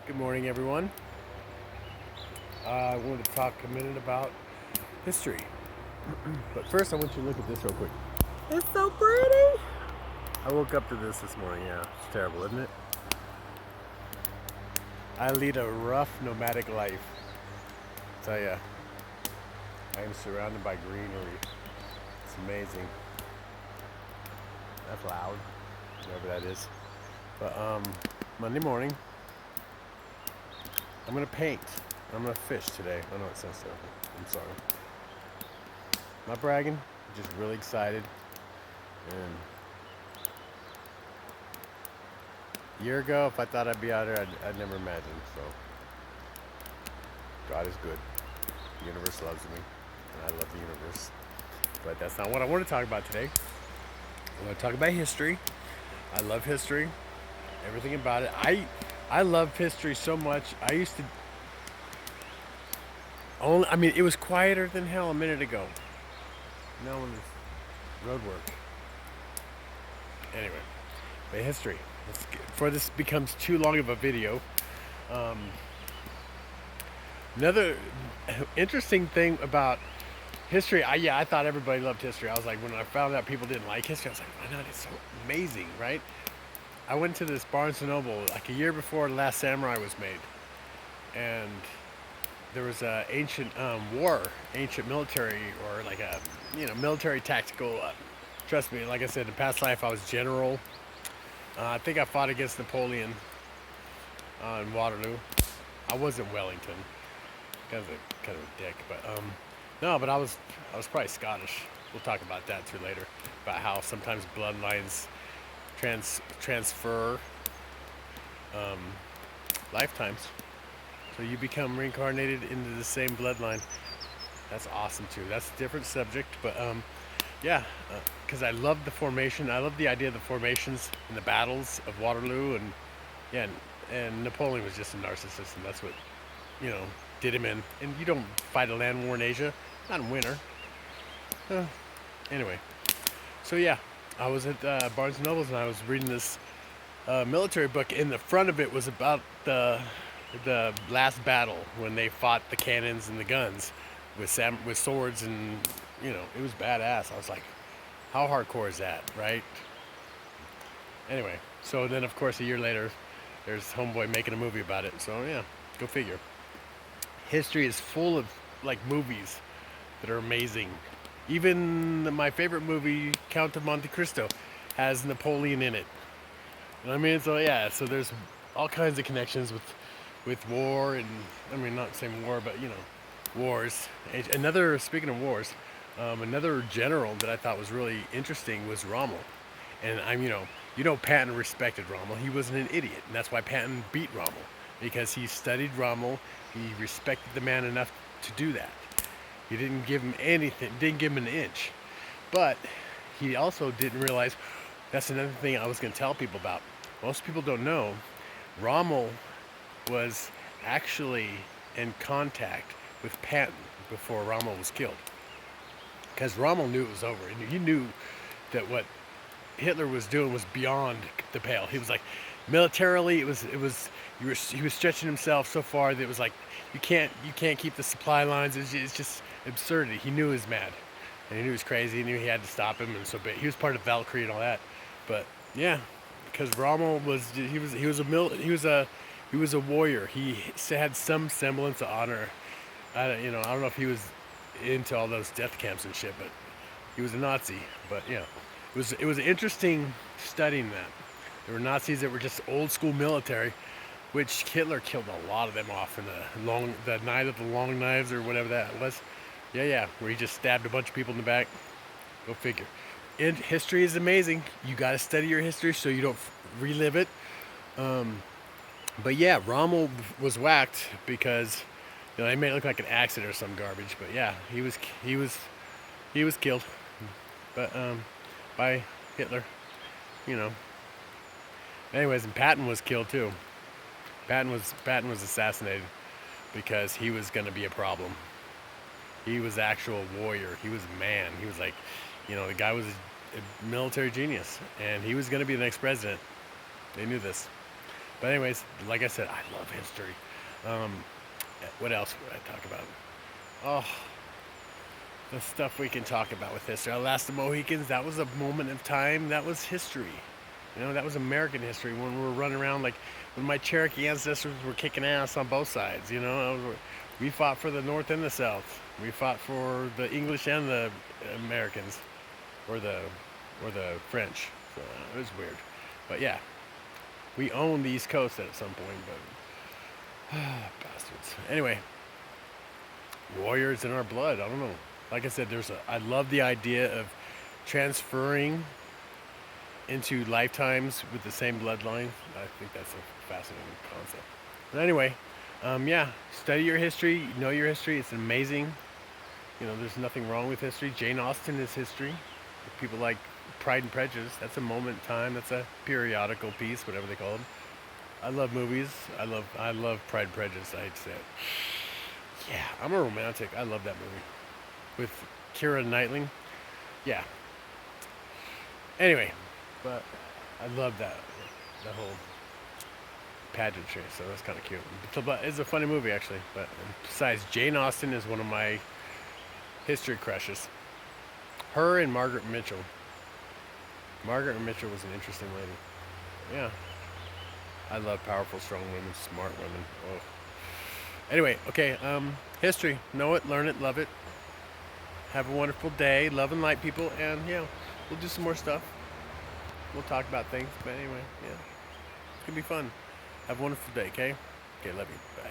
Good morning, everyone. I wanted to talk a minute about history. But first, I want you to look at this real quick. It's so pretty. I woke up to this morning. Yeah, it's terrible, isn't it? I lead a rough, nomadic life. Tell ya, I am surrounded by greenery. It's amazing. That's loud, whatever that is. But Monday morning, I'm gonna paint. I'm gonna fish today. I know it sounds terrible. I'm sorry. Not bragging. Just really excited. And a year ago, if I thought I'd be out here, I'd never imagined. So God is good. The universe loves me, and I love the universe. But that's not what I want to talk about today. I want to talk about history. I love history. Everything about it. I love history so much. I used to only. I mean, it was quieter than hell a minute ago. Now when there's road work. Anyway, but history. Before this becomes too long of a video, another interesting thing about history. I thought everybody loved history. I was like, when I found out people didn't like history, I was like, why not? It's so amazing, right? I went to this Barnes & Noble like a year before The Last Samurai was made, and there was a ancient ancient military, or like a military tactical. Trust me, like I said, in past life I was general. I think I fought against Napoleon in Waterloo. I wasn't Wellington, kind of a dick, but no, but I was probably Scottish. We'll talk about that too later, about how sometimes bloodlines transfer lifetimes. So you become reincarnated into the same bloodline. That's awesome too. That's a different subject, but yeah, because I love the formation. I love the idea of the formations and the battles of Waterloo, and yeah, and Napoleon was just a narcissist, and that's what did him in. And you don't fight a land war in Asia, not in winter. Anyway, so yeah, I was at Barnes and Nobles, and I was reading this military book. In the front of it was about the last battle when they fought the cannons and the guns with swords, and it was badass. I was like, how hardcore is that, right? Anyway, so then of course a year later, there's Homeboy making a movie about it. So yeah, go figure. History is full of like movies that are amazing. Even my favorite movie, Count of Monte Cristo, has Napoleon in it. You know what I mean? So yeah, so there's all kinds of connections with war, and I mean, not the same war, but wars. Speaking of wars, another general that I thought was really interesting was Rommel. And Patton respected Rommel. He wasn't an idiot, and that's why Patton beat Rommel, because he studied Rommel. He respected the man enough to do that. He didn't give him anything, didn't give him an inch. But he also didn't realize, that's another thing I was going to tell people about. Most people don't know, Rommel was actually in contact with Patton before Rommel was killed. Because Rommel knew it was over, and he knew that what Hitler was doing was beyond the pale. He was like, militarily, he was stretching himself so far that it was like, you can't keep the supply lines. It's just absurdity. He knew he was mad, and he knew he was crazy. He knew he had to stop him, and so he was part of Valkyrie and all that. But yeah, because Rommel was a warrior. He had some semblance of honor. I don't know if he was into all those death camps and shit, but he was a Nazi. But yeah, it was interesting studying that. There were Nazis that were just old school military, which Hitler killed a lot of them off in the night of the long knives, or whatever that was. Yeah, where he just stabbed a bunch of people in the back. Go figure. And history is amazing. You got to study your history so you don't relive it. But yeah, Rommel was whacked because they made it look like an accident or some garbage. But yeah, he was killed, but by Hitler. Anyways, and Patton was killed too. Patton was assassinated because he was going to be a problem. He was actual warrior. He was a man. He was like, the guy was a military genius, and he was going to be the next president. They knew this. But anyways, like I said, I love history. Um, what else would I talk about? Oh, the stuff we can talk about with history. Our last the Mohicans, that was a moment of time. That was history. That was American history when we were running around like when my Cherokee ancestors were kicking ass on both sides. We fought for the North and the South. We fought for the English and the Americans, or the French. So it was weird, but yeah, we owned the East Coast at some point. But bastards. Anyway, warriors in our blood. I don't know. Like I said, I love the idea of transferring into lifetimes with the same bloodline. I think that's a fascinating concept. But anyway, yeah, study your history, know your history. It's amazing. There's nothing wrong with history. Jane Austen is history. People like Pride and Prejudice. That's a moment in time. That's a periodical piece, whatever they call them. I love movies. I love Pride and Prejudice. I hate to say it. Yeah, I'm a romantic. I love that movie with Keira Knightley. Yeah. Anyway, but I love that whole pageantry, so that's kind of cute. But it's a funny movie, actually. But besides, Jane Austen is one of my history crushes. Her and Margaret Mitchell. Margaret Mitchell was an interesting lady. Yeah. I love powerful, strong women, smart women. Oh. Anyway, okay, history. Know it, learn it, love it. Have a wonderful day. Love and light, people. And, yeah, we'll do some more stuff. We'll talk about things. But anyway, yeah. It's going to be fun. Have a wonderful day, okay? Okay, love you. Bye.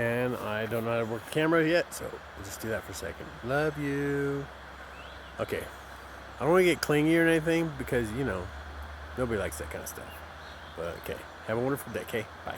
And I don't know how to work the camera yet, so we'll just do that for a second. Love you. Okay. I don't want to get clingy or anything because, nobody likes that kind of stuff. But, okay. Have a wonderful day, okay? Bye.